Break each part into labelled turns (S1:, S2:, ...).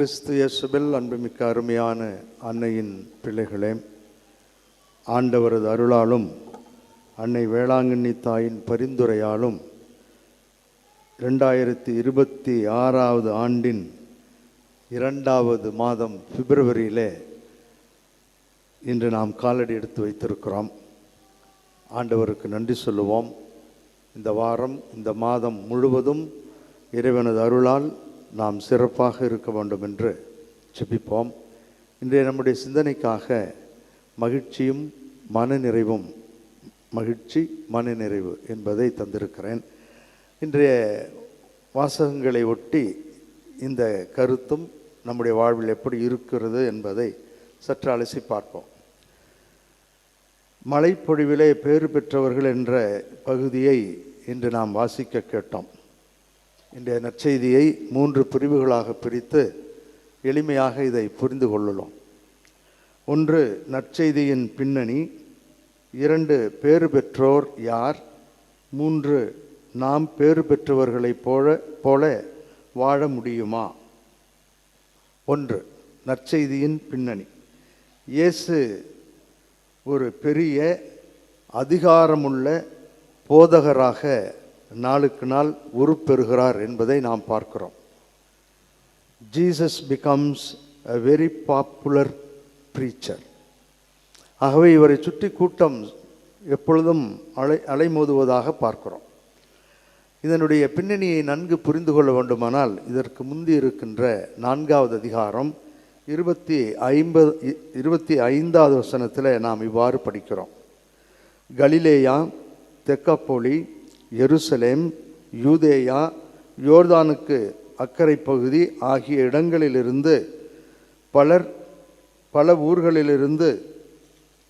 S1: கிறிஸ்து இயேசுவில் அன்புமிக்க அருமையான அன்னையின் பிள்ளைகளே, ஆண்டவரது அருளாலும் அன்னை வேளாங்கண்ணி தாயின் பரிந்துரையாலும் 2026 ஆண்டின் 2வது மாதம் பிப்ரவரியிலே இன்று நாம் காலடி எடுத்து வைத்திருக்கிறோம். ஆண்டவருக்கு நன்றி சொல்லுவோம். இந்த வாரம், இந்த மாதம் முழுவதும் இறைவனது அருளால் நாம் சிறப்பாக இருக்க வேண்டும் என்று ஜெபிப்போம். இன்றைய நம்முடைய சிந்தனைக்காக மகிழ்ச்சியும் மனநிறைவும், மகிழ்ச்சி மனநிறைவு என்பதை தந்திருக்கிறேன். இன்றைய வாசகங்களை ஒட்டி இந்த கருத்தும் நம்முடைய வாழ்வில் எப்படி இருக்கிறது என்பதை சற்று அலசி பார்ப்போம். மழைப்பொழிவிலே பேறு பெற்றவர்கள் என்ற பகுதியை இன்று நாம் வாசிக்க கேட்டோம். இன்றைய நற்செய்தியை 3 பிரிவுகளாக பிரித்து எளிமையாக இதை புரிந்து கொள்ளலாம். 1, நற்செய்தியின் பின்னணி. 2, பேறு பெற்றோர் யார். 3, நாம் பேறு பெற்றவர்களைப் போல வாழ முடியுமா. 1, நற்செய்தியின் பின்னணி. இயேசு ஒரு பெரிய அதிகாரமுள்ள போதகராக நாளுக்கு நாள் உருப்பெறுகிறார் என்பதை நாம் பார்க்கிறோம். Jesus becomes a very popular preacher. ஆகவே இவரை சுற்றி கூட்டம் எப்பொழுதும் அலைமோதுவதாக பார்க்கிறோம். இதனுடைய பின்னணியை நன்கு புரிந்து கொள்ள வேண்டுமானால் இதற்கு முந்தி இருக்கின்ற 4வது அதிகாரம் 25வது வசனத்தில் நாம் இவ்வாறு படிக்கிறோம். கலிலேயா, தெக்கப்போலி, எருசலேம், யூதேயா, யோர்தானுக்கு அக்கறை பகுதி ஆகிய இடங்களிலிருந்து பல ஊர்களிலிருந்து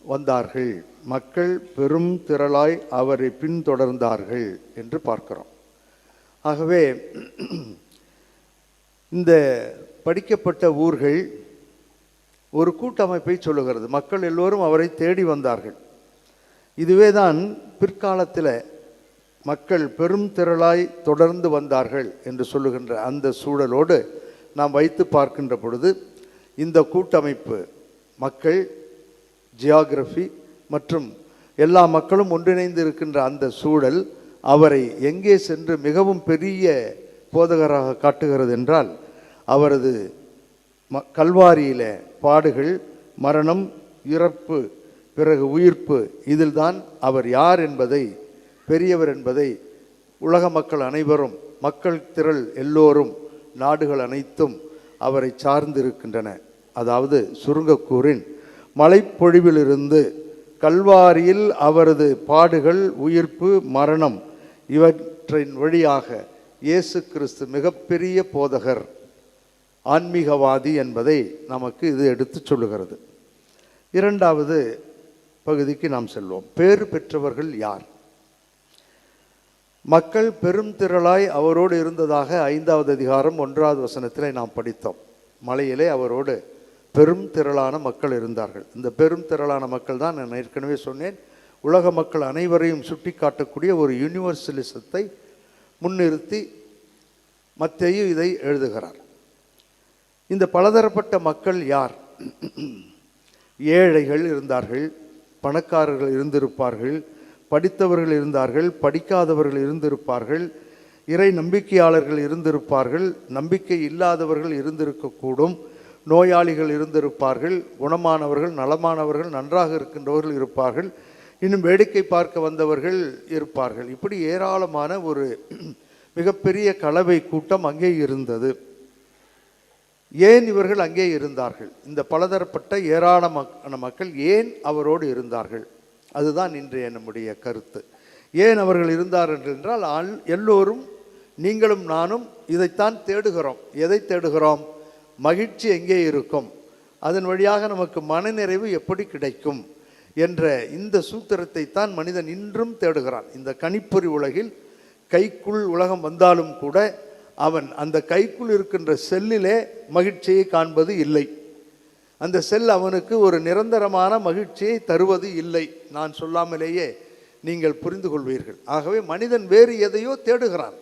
S1: வந்தார்கள். மக்கள் பெரும் திரளாய் அவரை பின்தொடர்ந்தார்கள் என்று பார்க்கிறோம். ஆகவே இந்த படிக்கப்பட்ட ஊர்கள் ஒரு கூட்டமைப்பை சொல்லுகிறது. மக்கள் எல்லோரும் அவரை தேடி வந்தார்கள். இதுவே தான் பிற்காலத்தில் மக்கள் பெரும் திரளாய் தொடர்ந்து வந்தார்கள் என்று சொல்லுகின்ற அந்த சூழலோடு நாம் வைத்து பார்க்கின்ற பொழுது இந்த கூட்டமைப்பு மக்கள், ஜியாகிரபி மற்றும் எல்லா மக்களும் ஒன்றிணைந்து இருக்கின்ற அந்த சூழல் அவரை எங்கே சென்று மிகவும் பெரிய போதகராக காட்டுகிறது என்றால், அவரது கல்வாரியில பாடுகள், மரணம், இறப்பு, பிறகு உயிர்ப்பு, இதில்தான் அவர் யார் என்பதை, பெரியவர் என்பதை உலக மக்கள் அனைவரும், மக்கள் திரள் எல்லோரும், நாடுகள் அனைத்தும் அவரை சார்ந்திருக்கின்றன. அதாவது சுருங்கக்கூறின் மலைப்பொழிவிலிருந்து கல்வாரியில் அவரது பாடுகள், உயிர்ப்பு, மரணம் இவற்றின் வழியாக இயேசு கிறிஸ்து மிகப்பெரிய போதகர், ஆன்மீகவாதி என்பதை நமக்கு இது எடுத்து சொல்லுகிறது. 2வது பகுதிக்கு நாம் செல்வோம். பேறு பெற்றவர்கள் யார்? மக்கள் பெரும் திரளாய் அவரோடு இருந்ததாக 5வது அதிகாரம் 1வது வசனத்தில் நாம் படித்தோம். மலையிலே அவரோடு பெரும் திரளான மக்கள் இருந்தார்கள். இந்த பெரும் திரளான மக்கள் தான் நான் ஏற்கனவே சொன்னேன், உலக மக்கள் அனைவரையும் சுட்டி காட்டக்கூடிய ஒரு யூனிவர்சலிசத்தை முன்னிறுத்தி மத்தேயு இதை எழுதுகிறார். இந்த பலதரப்பட்ட மக்கள் யார்? ஏழைகள் இருந்தார்கள், பணக்காரர்கள் இருந்திருப்பார்கள், படித்தவர்கள் இருந்தார்கள், படிக்காதவர்கள் இருந்திருப்பார்கள், இறை நம்பிக்கையாளர்கள் இருந்திருப்பார்கள், நம்பிக்கை இல்லாதவர்கள் இருந்திருக்கக்கூடும், நோயாளிகள் இருந்திருப்பார்கள், குணமானவர்கள், நலமானவர்கள், நன்றாக இருக்கின்றவர்கள் இருப்பார்கள், இன்னும் வேடிக்கை பார்க்க வந்தவர்கள் இருப்பார்கள். இப்படி ஏராளமான ஒரு மிகப்பெரிய கலவை கூட்டம் அங்கே இருந்தது. ஏன் இவர்கள் அங்கே இருந்தார்கள்? இந்த பலதரப்பட்ட ஏராளமான மக்கள் ஏன் அவரோடு இருந்தார்கள்? அதுதான் இன்றைய நம்முடைய கருத்து. ஏன் அவர்கள் இருந்தார்கள் என்றால், எல்லோரும், நீங்களும் நானும் இதைத்தான் தேடுகிறோம். எதை தேடுகிறோம்? மகிழ்ச்சி எங்கே இருக்கும், அதன் வழியாக நமக்கு மனநிறைவு எப்படி கிடைக்கும் என்ற இந்த சூத்திரத்தை தான் மனிதன் இன்றும் தேடுகிறான். இந்த கணிப்பொறி உலகில் கைக்குள் உலகம் வந்தாலும் கூட அவன் அந்த கைக்குள் இருக்கின்ற செல்லிலே மகிழ்ச்சியை காண்பது இல்லை. அந்த செல் அவனுக்கு ஒரு நிரந்தரமான மகிழ்ச்சியை தருவது இல்லை. நான் சொல்லாமலேயே நீங்கள் புரிந்து கொள்வீர்கள். ஆகவே மனிதன் வேறு எதையோ தேடுகிறான்.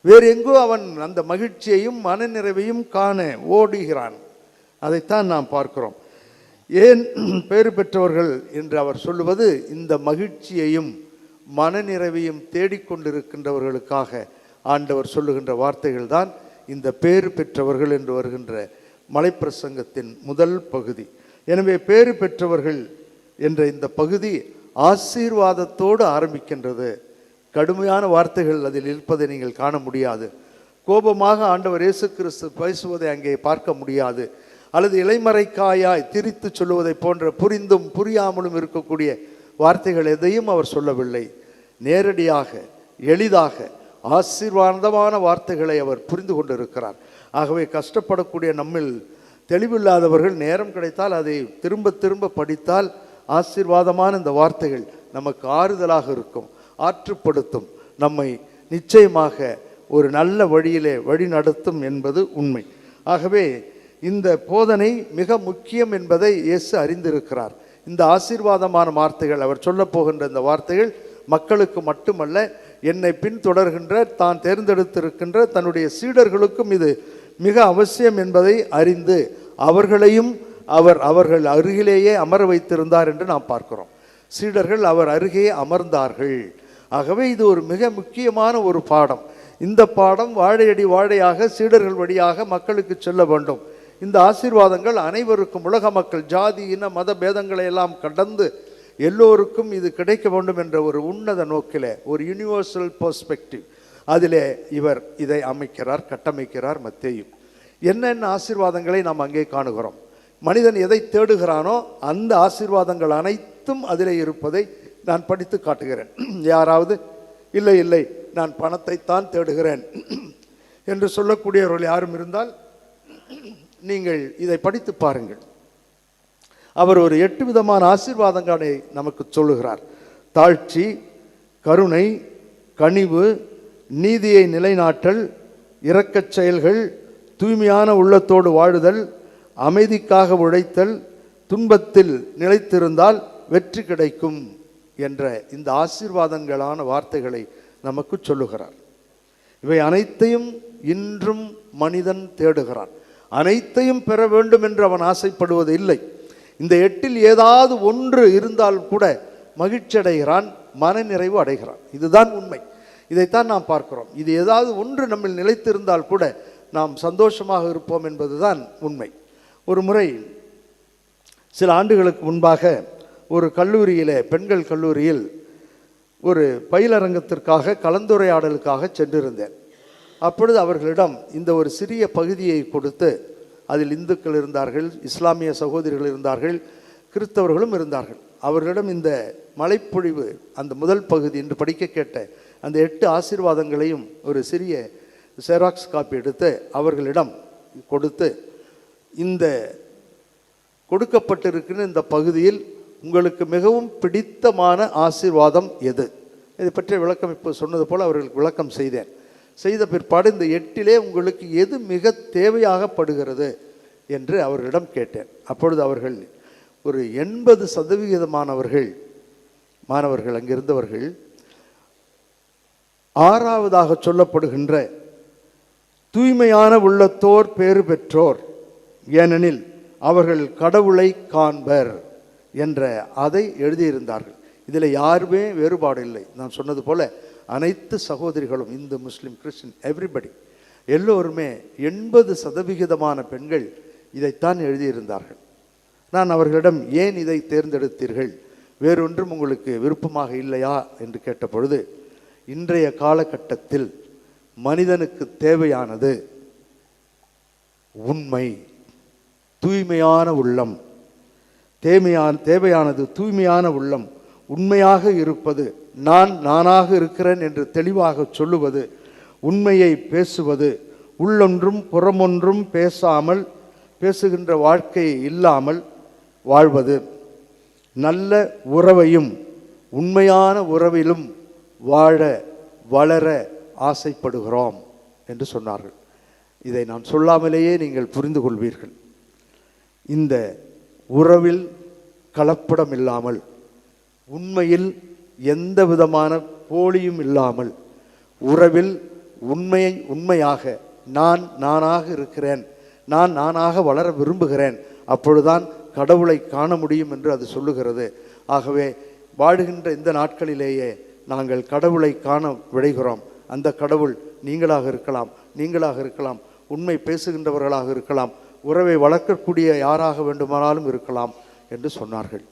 S1: வேறு எங்கோ அவன் அந்த மகிழ்ச்சியையும் மனநிறைவையும் காண ஓடுகிறான். அதைத்தான் நாம் பார்க்கிறோம். ஏன் பேறு பெற்றவர்கள் என்று அவர் சொல்லுவது இந்த மகிழ்ச்சியையும் மனநிறைவையும் தேடிக்கொண்டிருக்கின்றவர்களுக்காக ஆண்டவர் சொல்லுகின்ற வார்த்தைகள் தான் இந்த பேறு பெற்றவர்கள் என்று வருகின்ற மலைப்பிரசங்கத்தின் முதல் பகுதி. எனவே பேறு பெற்றவர்கள் என்ற இந்த பகுதி ஆசீர்வாதத்தோடு ஆரம்பிக்கின்றது. கடுமையான வார்த்தைகள் அதில் இருப்பதை நீங்கள் காண முடியாது. கோபமாக ஆண்டவர் இயேசு கிறிஸ்து பேசுவதை அங்கே பார்க்க முடியாது. அல்லது இலைமறைக்காயாய் திரித்து சொல்லுவதை போன்ற புரிந்தும் புரியாமலும் இருக்கக்கூடிய வார்த்தைகள் எதையும் அவர் சொல்லவில்லை. நேரடியாக எளிதாக ஆசீர்வாதமான வார்த்தைகளை அவர் புரிந்து கொண்டிருக்கிறார். ஆகவே கஷ்டப்படக்கூடிய நம்மில் தெளிவில்லாதவர்கள் நேரம் கிடைத்தால் அதை திரும்ப திரும்ப படித்தால் ஆசீர்வாதமான இந்த வார்த்தைகள் நமக்கு ஆறுதலாக இருக்கும், ஆற்றுப்படுத்தும், நம்மை நிச்சயமாக ஒரு நல்ல வழியிலே வழி நடத்தும் என்பது உண்மை. ஆகவே இந்த போதனை மிக முக்கியம் என்பதை இயேசு அறிந்திருக்கிறார். இந்த ஆசீர்வாதமான வார்த்தைகள், அவர் சொல்ல போகின்ற இந்த வார்த்தைகள் மக்களுக்கு மட்டுமல்ல, என்னை பின்தொடர்கின்ற தான் தேர்ந்தெடுத்திருக்கின்ற தன்னுடைய சீடர்களுக்கும் இது மிக அவசியம் என்பதை அறிந்து அவர்களையும் அவர்கள் அருகிலேயே அமர வைத்திருந்தார் என்று நாம் பார்க்கிறோம். சீடர்கள் அவர் அருகே அமர்ந்தார்கள். ஆகவே இது ஒரு மிக முக்கியமான ஒரு பாடம். இந்த பாடம் வாழையடி வாழையாக சீடர்கள் வழியாக மக்களுக்கு செல்ல வேண்டும். இந்த ஆசீர்வாதங்கள் அனைவருக்கும், உலக மக்கள், ஜாதி இன மத பேதங்களை எல்லாம் கடந்து எல்லோருக்கும் இது கிடைக்க வேண்டும் என்ற ஒரு உன்னத நோக்கிலே, ஒரு யூனிவர்சல் பெர்ஸ்பெக்டிவ், அதிலே இவர் இதை அமைக்கிறார், கட்டமைக்கிறார். மத்தேயு என்னென்ன ஆசீர்வாதங்களை நாம் அங்கே காணுகிறோம். மனிதன் எதை தேடுகிறானோ அந்த ஆசீர்வாதங்கள் அனைத்தும் அதிலே இருப்பதை நான் படித்து காட்டுகிறேன். யாராவது இல்லை இல்லை நான் பணத்தை தான் தேடுகிறேன் என்று சொல்லக்கூடியவர்கள் யாரும் இருந்தால் நீங்கள் இதை படித்து பாருங்கள். அவர் ஒரு 8 விதமான ஆசீர்வாதங்களை நமக்கு சொல்லுகிறார். தாழ்ச்சி, கருணை, கனிவு, நீதியை நிலைநாட்டல், இரக்கச் செயல்கள், தூய்மையான உள்ளத்தோடு வாழுதல், அமைதிக்காக உழைத்தல், துன்பத்தில் நிலைத்திருந்தால் வெற்றி கிடைக்கும் என்ற இந்த ஆசீர்வாதங்களான வார்த்தைகளை நமக்கு சொல்லுகிறார். இவை அனைத்தையும் இன்றும் மனிதன் தேடுகிறான். அனைத்தையும் பெற வேண்டும் என்று அவன் ஆசைப்படுவது இல்லை. இந்த 8இல் ஏதாவது ஒன்று இருந்தால் கூட மகிழ்ச்சி அடைகிறான், மனநிறைவு அடைகிறான். இதுதான் உண்மை. இதைத்தான் நாம் பார்க்கிறோம். இது ஏதாவது ஒன்று நம்மில் நிலைத்திருந்தால் கூட நாம் சந்தோஷமாக இருப்போம் என்பதுதான் உண்மை. ஒரு முறை சில ஆண்டுகளுக்கு முன்பாக ஒரு கல்லூரியிலே, பெண்கள் கல்லூரியில் ஒரு பயிலரங்கத்திற்காக கலந்துரையாடலுக்காக சென்றிருந்தேன். அப்பொழுது அவர்களிடம் இந்த ஒரு சிறிய பகுதியை கொடுத்து, அதில் இந்துக்கள் இருந்தார்கள், இஸ்லாமிய சகோதரிகள் இருந்தார்கள், கிறிஸ்தவர்களும் இருந்தார்கள். அவர்களிடம் இந்த மழைப்பொழிவு அந்த முதல் பகுதி என்று படிக்க கேட்ட அந்த 8 ஆசீர்வாதங்களையும் ஒரு சிறிய செராக்ஸ் காப்பி எடுத்து அவர்களிடம் கொடுத்து, இந்த கொடுக்கப்பட்டிருக்கிற இந்த பகுதியில் உங்களுக்கு மிகவும் பிடித்தமான ஆசீர்வாதம் எது? இதை பற்றிய விளக்கம் இப்போ சொன்னது போல் அவர்களுக்கு விளக்கம் செய்தேன். செய்த பிற்பாடு இந்த 8இலே உங்களுக்கு எது மிக தேவையாகப்படுகிறது என்று அவர்களிடம் கேட்டேன். அப்பொழுது அவர்கள் ஒரு 80% மாணவர்கள் அங்கிருந்தவர்கள் 6வதாக சொல்லப்படுகின்ற தூய்மையான உள்ளத்தோர் பேறு பெற்றோர், ஏனெனில் அவர்கள் கடவுளை காண்பர் என்ற அதை எழுதியிருந்தார்கள். இதில் யாருமே வேறுபாடு இல்லை. நான் சொன்னது போல அனைத்து சகோதரிகளும், இந்து, முஸ்லீம், கிறிஸ்டின், எவ்ரிபடி, எல்லோருமே 80% பெண்கள் இதைத்தான் எழுதியிருந்தார்கள். நான் அவர்களிடம் ஏன் இதை தேர்ந்தெடுத்தீர்கள், வேறொன்றும் உங்களுக்கு விருப்பமாக இல்லையா என்று கேட்ட பொழுது, இன்றைய காலகட்டத்தில் மனிதனுக்கு தேவையானது உண்மை, தூய்மையான உள்ளம், தேவையானது தூய்மையான உள்ளம், உண்மையாக இருப்பது, நானாக இருக்கிறேன் என்று தெளிவாக சொல்லுவது, உண்மையை பேசுவது, உள்ளொன்றும் புறமொன்றும் பேசாமல் பேசுகின்ற வாழ்க்கையை இல்லாமல் வாழ்வது, நல்ல உறவையும் உண்மையான உறவிலும் வாழ வளர ஆசைப்படுகிறோம் என்று சொன்னார்கள். இதை நான் சொல்லாமலேயே நீங்கள் புரிந்து கொள்வீர்கள். இந்த உறவில் கலப்படம் இல்லாமல், உண்மையில் எந்த விதமான போலியும் இல்லாமல், உறவில் உண்மையை உண்மையாக நான் நானாக இருக்கிறேன், நான் நானாக வளர விரும்புகிறேன், அப்பொழுதுதான் கடவுளை காண முடியும் என்று அது சொல்லுகிறது. ஆகவே வாழுகின்ற இந்த நாட்களிலேயே நாங்கள் கடவுளை காண விழைகிறோம். அந்த கடவுள் நீங்களாக இருக்கலாம், உண்மை பேசுகின்றவர்களாக இருக்கலாம், உறவை வளர்க்கக்கூடிய யாராக வேண்டுமானாலும் இருக்கலாம் என்று சொன்னார்கள்.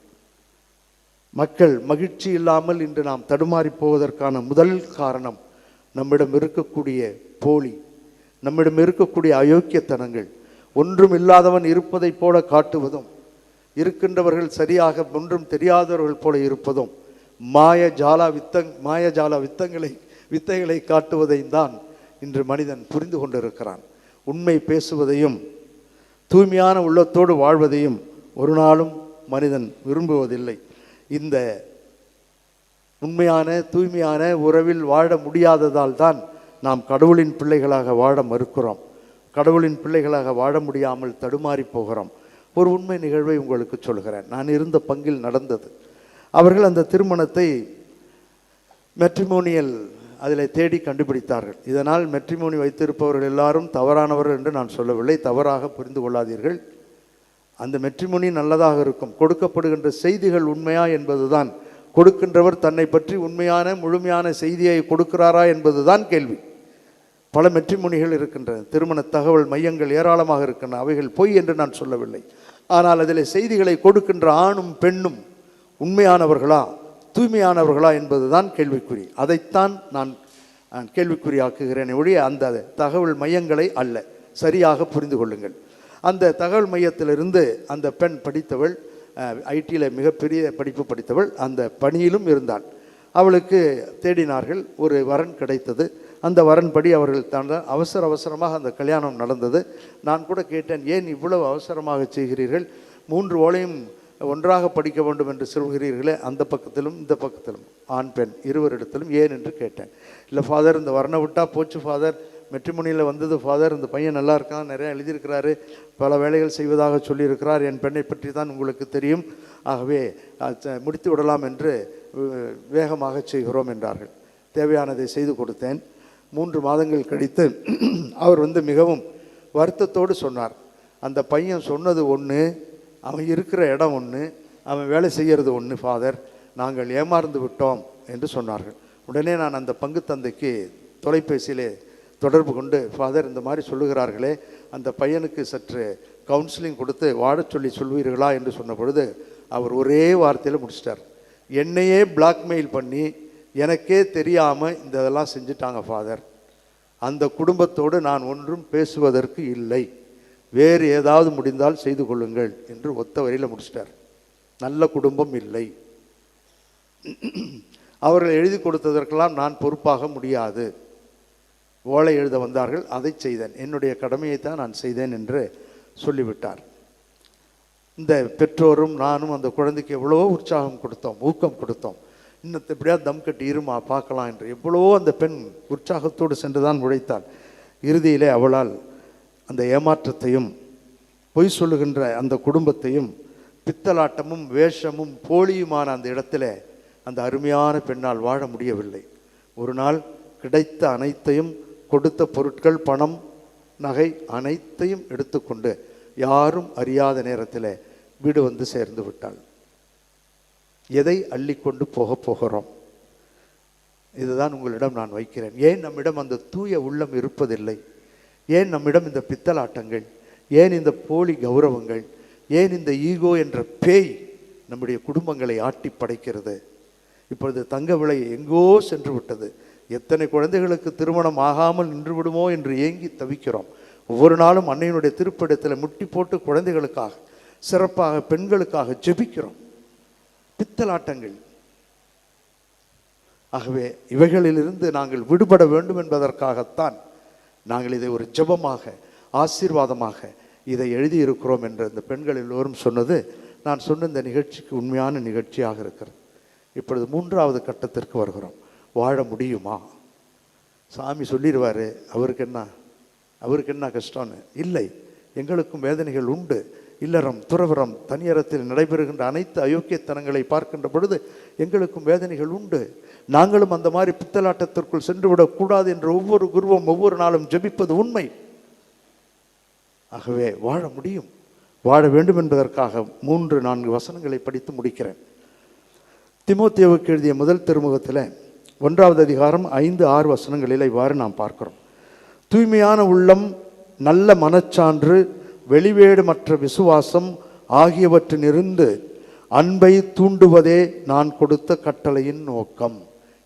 S1: மக்கள் மகிழ்ச்சி இல்லாமல் இன்று நாம் தடுமாறி போவதற்கான முதல் காரணம் நம்மிடம் இருக்கக்கூடிய போலி, நம்மிடம் இருக்கக்கூடிய அயோக்கியத்தனங்கள். ஒன்றும் இல்லாதவன் இருப்பதைப் போல காட்டுவதும், இருக்கின்றவர்கள் சரியாக ஒன்றும் தெரியாதவர்கள் போல இருப்பதும், மாயஜால வித்தைகளை காட்டுவதையும் தான் இன்று மனிதன் புரிந்து கொண்டிருக்கிறான். உண்மை பேசுவதையும் தூய்மையான உள்ளத்தோடு வாழ்வதையும் ஒரு நாளும் மனிதன் விரும்புவதில்லை. இந்த உண்மையான தூய்மையான உறவில் வாழ முடியாததால் தான் நாம் கடவுளின் பிள்ளைகளாக வாழ மறுக்கிறோம். கடவுளின் பிள்ளைகளாக வாழ முடியாமல் தடுமாறி போகிறோம். ஒரு உண்மை நிகழ்வை உங்களுக்கு சொல்கிறேன். நான் இருந்த பங்கில் நடந்தது. அவர்கள் அந்த திருமணத்தை மெட்ரிமோனியல் அதில் தேடி கண்டுபிடித்தார்கள். இதனால் மெட்ரிமோனி வைத்திருப்பவர்கள் எல்லாரும் தவறானவர்கள் என்று நான் சொல்லவில்லை, தவறாக புரிந்து கொள்ளாதீர்கள். அந்த மெட்ரிமோனி நல்லதாக இருக்கும். கொடுக்கப்படுகின்ற செய்திகள் உண்மையா என்பதுதான், கொடுக்கின்றவர் தன்னை பற்றி உண்மையான முழுமையான செய்தியை கொடுக்கிறாரா என்பதுதான் கேள்வி. பல மெட்ரிமோனிகள் இருக்கின்றன, திருமண தகவல் மையங்கள் ஏராளமாக இருக்கின்றன. அவைகள் பொய் என்று நான் சொல்லவில்லை. ஆனால் அதில் செய்திகளை கொடுக்கின்ற ஆணும் பெண்ணும் உண்மையானவர்களா தூய்மையானவர்களா என்பதுதான் கேள்விக்குறி. அதைத்தான் நான் கேள்விக்குறியாக்குகிறேன் ஒழிய அந்த தகவல் மையங்களை அல்ல. சரியாக புரிந்து கொள்ளுங்கள். அந்த தகவல் மையத்திலிருந்து அந்த பெண் படித்தவள், ஐடியில் மிகப்பெரிய படிப்பு படித்தவள், அந்த பணியிலும் இருந்தாள். அவளுக்கு தேடினார்கள், ஒரு வரன் கிடைத்தது. அந்த வரன்படி அவர்கள் தான் அவசரமாக அந்த கல்யாணம் நடந்தது. நான் கூட கேட்டேன், ஏன் இவ்வளவு அவசரமாக செய்கிறீர்கள்? 3 ஓலையும் ஒன்றாக படிக்க வேண்டும் என்று சொல்கிறீர்களே, அந்த பக்கத்திலும் இந்த பக்கத்திலும் ஆண் பெண் இருவரிடத்திலும் ஏன் என்று கேட்டேன். இல்லை ஃபாதர், இந்த வர்ணை விட்டால் போச்சு ஃபாதர், மெட்ரிமோனியில் வந்தது ஃபாதர், இந்த பையன் நல்லா இருக்கான், நிறையா எழுதியிருக்கிறாரு, பல வேலைகள் செய்வதாக சொல்லியிருக்கிறார், என் பெண்ணை பற்றி தான் உங்களுக்கு தெரியும், ஆகவே முடித்து விடலாம் என்று வேகமாக செய்கிறோம் என்றார்கள். தேவையானதை செய்து கொடுத்தேன். 3 மாதங்கள் கழித்து அவர் மிகவும் வருத்தத்தோடு சொன்னார், அந்த பையன் சொன்னது ஒன்று, அவன் இருக்கிற இடம் ஒன்று, அவன் வேலை செய்கிறது ஒன்று ஃபாதர், நாங்கள் ஏமாந்து விட்டோம் என்று சொன்னார்கள். உடனே நான் அந்த பங்கு தந்தைக்கு தொலைபேசியிலே தொடர்பு கொண்டு, ஃபாதர் இந்த மாதிரி சொல்லுகிறார்களே, அந்த பையனுக்கு சற்று கவுன்சிலிங் கொடுத்து வாழச் சொல்லி சொல்வீர்களா என்று சொன்ன பொழுது அவர் ஒரே வார்த்தையில் முடிச்சிட்டார், என்னையே பிளாக்மெயில் பண்ணி எனக்கே தெரியாமல் இந்த இதெல்லாம் செஞ்சுட்டாங்க ஃபாதர், அந்த குடும்பத்தோடு நான் ஒன்றும் பேசுவதற்கு இல்லை, வேறு ஏதாவது முடிந்தால் செய்து கொள்ளுங்கள் என்று ஒத்த வரியில் முடிச்சிட்டார். நல்ல குடும்பம் இல்லை, அவர்கள் எழுதி கொடுத்ததற்கெல்லாம் நான் பொறுப்பாக முடியாது, ஓலை எழுத வந்தார்கள், அதை செய்தேன், என்னுடைய கடமையைத்தான் நான் செய்தேன் என்று சொல்லிவிட்டார். இந்த பெற்றோரும் நானும் அந்த குழந்தைக்கு எவ்வளோ உற்சாகம் கொடுத்தோம், ஊக்கம் கொடுத்தோம். இன்னத்தை எப்படியாவது தம் கட்டி இருமா பார்க்கலாம் என்று எவ்வளோ அந்த பெண் உற்சாகத்தோடு சென்றுதான் உழைத்தாள். இறுதியிலே அவளால் அந்த ஏமாற்றத்தையும் பொய் சொல்லுகின்ற அந்த குடும்பத்தையும் பித்தலாட்டமும் வேஷமும் போலியுமான அந்த இடத்துல அந்த அருமையான பெண்ணால் வாழ முடியவில்லை. ஒரு நாள் கிடைத்த அனைத்தையும், கொடுத்த பொருட்கள், பணம், நகை அனைத்தையும் எடுத்துக்கொண்டு யாரும் அறியாத நேரத்தில் வீடு சேர்ந்து விட்டாள். எதை அள்ளிக்கொண்டு போகிறோம்? இதுதான் உங்களிடம் நான் வைக்கிறேன். ஏன் நம்மிடம் அந்த தூய உள்ளம் இருப்பதில்லை? ஏன் நம்மிடம் இந்த பித்தலாட்டங்கள்? ஏன் இந்த போலி கௌரவங்கள்? ஏன் இந்த ஈகோ என்ற பேய் நம்முடைய குடும்பங்களை ஆட்டி படைக்கிறது? இப்பொழுது தங்க விலை எங்கோ சென்று விட்டது. எத்தனை குழந்தைகளுக்கு திருமணம் ஆகாமல் நின்று விடுமோ என்று ஏங்கி தவிக்கிறோம். ஒவ்வொரு நாளும் அன்னையினுடைய திருப்படத்தில் முட்டி போட்டு குழந்தைகளுக்காக, சிறப்பாக பெண்களுக்காக ஜெபிக்கிறோம். பித்தலாட்டங்கள். ஆகவே இவைகளிலிருந்து நாங்கள் விடுபட வேண்டும் என்பதற்காகத்தான் நாங்கள் இதை ஒரு ஜெபமாக, ஆசீர்வாதமாக இதை எழுதியிருக்கிறோம் என்று இந்த பெண்கள் எல்லோரும் சொன்னது, நான் சொன்ன இந்த நிகழ்ச்சிக்கு உண்மையான நிகழ்ச்சியாக இருக்கிறது. இப்பொழுது 3வது கட்டத்திற்கு வருகிறோம். வாழ முடியுமா? சாமி சொல்லிடுவார், அவருக்கு என்ன கஷ்டம்னு. இல்லை, எங்களுக்கும் வேதனைகள் உண்டு, இல்லறம், துறவரம், தனியறத்தில் நடைபெறுகின்ற அனைத்து அயோக்கியத்தனங்களை பார்க்கின்ற பொழுது எங்களுக்கும் வேதனைகள் உண்டு. நாங்களும் அந்த மாதிரி பித்தலாட்டத்திற்குள் சென்றுவிடக்கூடாது என்று ஒவ்வொரு குருவும் ஒவ்வொரு நாளும் ஜெபிப்பது உண்மை. ஆகவே வாழ முடியும், வாழ வேண்டும் என்பதற்காக 3-4 வசனங்களை படித்து முடிக்கிறேன். தீமோத்தேயுவுக்கு எழுதிய முதல் திருமுகத்தில் 1வது அதிகாரம் 5-6 வசனங்களில் இவ்வாறு நாம் பார்க்கிறோம். தூய்மையான உள்ளம், நல்ல மனச்சான்று, வெளிவேடுமற்ற விசுவாசம் ஆகியவற்றிலிருந்து அன்பை தூண்டுவதே நான் கொடுத்த கட்டளையின் நோக்கம்.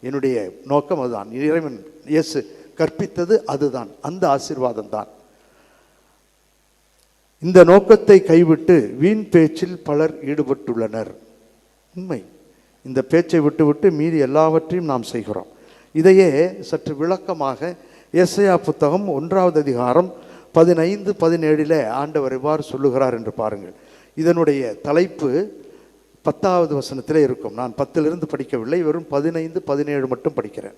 S1: என்னுடைய நோக்கம் அதுதான். இறைவன் இயேசு கற்பித்தது அதுதான், அந்த ஆசீர்வாதம் தான். இந்த நோக்கத்தை கைவிட்டு வீண் பேச்சில் பலர் ஈடுபட்டுள்ளனர். உண்மை. இந்த பேச்சை விட்டுவிட்டு மீதி எல்லாவற்றையும் நாம் செய்கிறோம். இதையே சற்று விளக்கமாக எசேயா புத்தகம் 1வது அதிகாரம் 15-17 ஆண்டவர் எவ்வாறு சொல்லுகிறார் என்று பாருங்கள். இதனுடைய தலைப்பு 10வது வசனத்திலே இருக்கும். நான் 10லிருந்து படிக்கவில்லை, வெறும் 15-17 மட்டும் படிக்கிறேன்.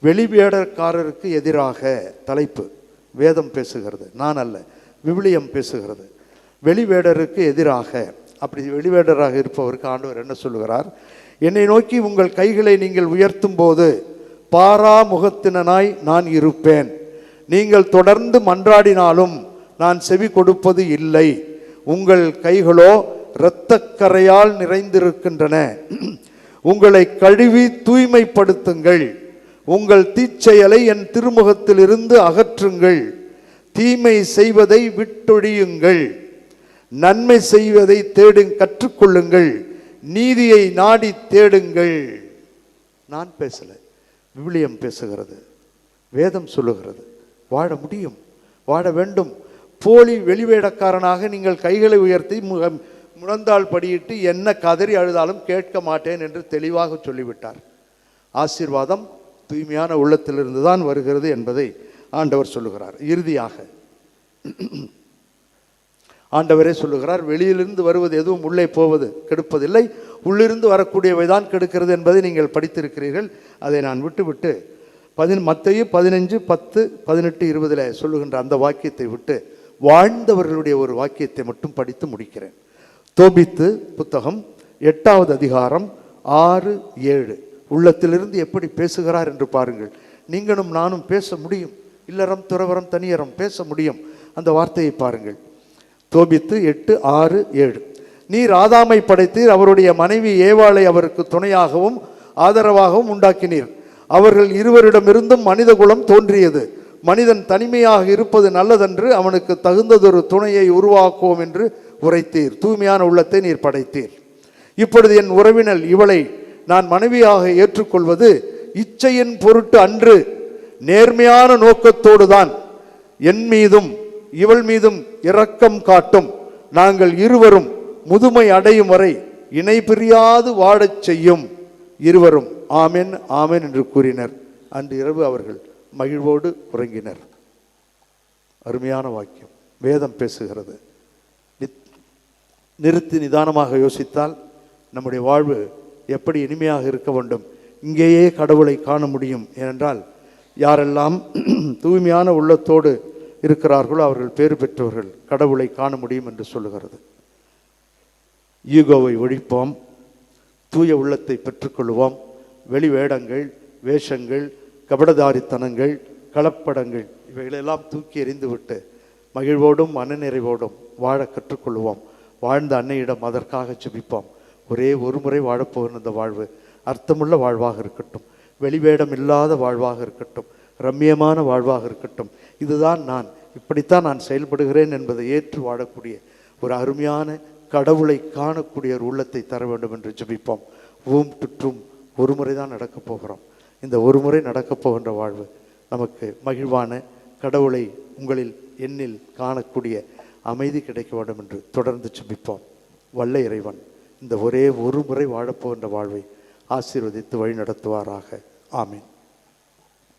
S1: வெளிவேடக்காரருக்கு எதிராக தலைப்பு. வேதம் பேசுகிறது, நான் அல்ல, விவிலியம் பேசுகிறது. வெளிவேடருக்கு எதிராக, அப்படி வெளிவேடராக இருப்பவருக்கு ஆண்டவர் என்ன சொல்லுகிறார்? என்னை நோக்கி உங்கள் கைகளை நீங்கள் உயர்த்தும் போது பாரா முகத்தினாய் நான் இருப்பேன். நீங்கள் தொடர்ந்து மன்றாடினாலும் நான் செவி கொடுப்பது இல்லை. உங்கள் கைகளோ இரத்தக்கரையால் நிறைந்திருக்கின்றன. உங்களை கழுவி தூய்மைப்படுத்துங்கள். உங்கள் தீச்செயலை என் திருமுகத்திலிருந்து அகற்றுங்கள். தீமை செய்வதை விட்டொழியுங்கள். நன்மை செய்வதை கற்றுக்கொள்ளுங்கள். நீதியை நாடி தேடுங்கள். நான் பேசல, விவிலியம் பேசுகிறது, வேதம் சொல்லுகிறது. வாழ முடியும், வாழ வேண்டும். போலி வெளிவேடக்காரனாக நீங்கள் கைகளை உயர்த்தி முழந்தாள் படியிட்டு என்ன கதறி அழுதாலும் கேட்க மாட்டேன் என்று தெளிவாக சொல்லிவிட்டார். ஆசீர்வாதம் தூய்மையான உள்ளத்திலிருந்து தான் வருகிறது என்பதை ஆண்டவர் சொல்லுகிறார். இறுதியாக ஆண்டவரே சொல்லுகிறார், வெளியிலிருந்து வருவது எதுவும் உள்ளே போவது கெடுப்பதில்லை, உள்ளிருந்து வரக்கூடியவை தான் கெடுக்கிறது என்பதை நீங்கள் படித்திருக்கிறீர்கள். அதை நான் விட்டுவிட்டு மத்தேயு 15:10-18-20 சொல்லுகின்ற அந்த வாக்கியத்தை விட்டு வாழ்ந்தவர்களுடைய ஒரு வாக்கியத்தை மட்டும் படித்து முடிக்கிறேன். தோபித்து புத்தகம் 8வது அதிகாரம் 6-7 உள்ளத்திலிருந்து எப்படி பேசுகிறார் என்று பாருங்கள். நீங்களும் நானும் பேச முடியும். இல்லறம், துறவரம், தனியறம் பேச முடியும். அந்த வார்த்தையை பாருங்கள். தோபித்து 8:6-7. நீர் ஆதாமை படைத்தீர், அவருடைய மனைவி ஏவாளை அவருக்கு துணையாகவும் ஆதரவாகவும் உண்டாக்கினீர். அவர்கள் இருவரிடமிருந்தும் மனித குலம் தோன்றியது. மனிதன் தனிமையாக இருப்பது நல்லதென்று அவனுக்கு தகுந்ததொரு துணையை உருவாக்குவோம் என்று உரைத்தீர். தூய்மையான உள்ளத்தை நீர் படைத்தீர். இப்பொழுது என் உறவினல் இவளை நான் மனைவியாக ஏற்றுக்கொள்வது இச்சையின் பொருட்டு அன்று, நேர்மையான நோக்கத்தோடு தான். என் மீதும் இவள் மீதும் இரக்கம் காட்டும். நாங்கள் இருவரும் முதுமை அடையும் வரை இணை பிரியாது வாழச் செய்யும். இருவரும் ஆமென் ஆமென் என்று கூறினர். அன்று இரவு அவர்கள் மகிழ்வோடு உறங்கினர். அருமையான வாக்கியம். வேதம் பேசுகிறது. நிறுத்தி நிதானமாக யோசித்தால் நம்முடைய வாழ்வு எப்படி இனிமையாக இருக்க வேண்டும். இங்கேயே கடவுளை காண முடியும். ஏனென்றால் யாரெல்லாம் தூய்மையான உள்ளத்தோடு இருக்கிறார்களோ அவர்கள் பேறு பெற்றவர்கள், கடவுளை காண முடியும் என்று சொல்லுகிறது. ஈகோவை ஒழிப்போம், தூய உள்ளத்தை பெற்றுக்கொள்வோம். வெளி வேடங்கள், வேஷங்கள், கபடதாரித்தனங்கள், கலப்படங்கள் இவைகளெல்லாம் தூக்கி எறிந்துவிட்டு மகிழ்வோடும் மனநிறைவோடும் வாழ கற்றுக்கொள்வோம். வாழ்ந்த அன்னையிடம் அதற்காக ஜெபிப்போம். ஒரே ஒரு முறை வாழப்போகிற இந்த வாழ்வு அர்த்தமுள்ள வாழ்வாக இருக்கட்டும், வெளிவேடம் இல்லாத வாழ்வாக இருக்கட்டும், ரம்மியமான வாழ்வாக இருக்கட்டும். இதுதான் நான், இப்படித்தான் நான் செயல்படுகிறேன் என்பதை ஏற்று வாழக்கூடிய ஒரு அருமையான கடவுளை காணக்கூடிய ஒரு உள்ளத்தை தர வேண்டும் என்று ஜெபிப்போம். ட்ரூம் ஒரு முறை தான் நடக்கப் போகிறோம். இந்த ஒரு முறை நடக்கப் போகின்ற வாழ்வு நமக்கு மகிழ்வான கடவுளை உங்களில் என்னில் காணக்கூடிய அமைதி கிடைக்க வேண்டும் என்று தொடர்ந்து ஜெபிப்போம். வல்ல இறைவன் இந்த ஒரே ஒரு முறை வாழப்போகின்ற வாழ்வை ஆசீர்வதித்து வழி நடத்துவாராக. ஆமீன்.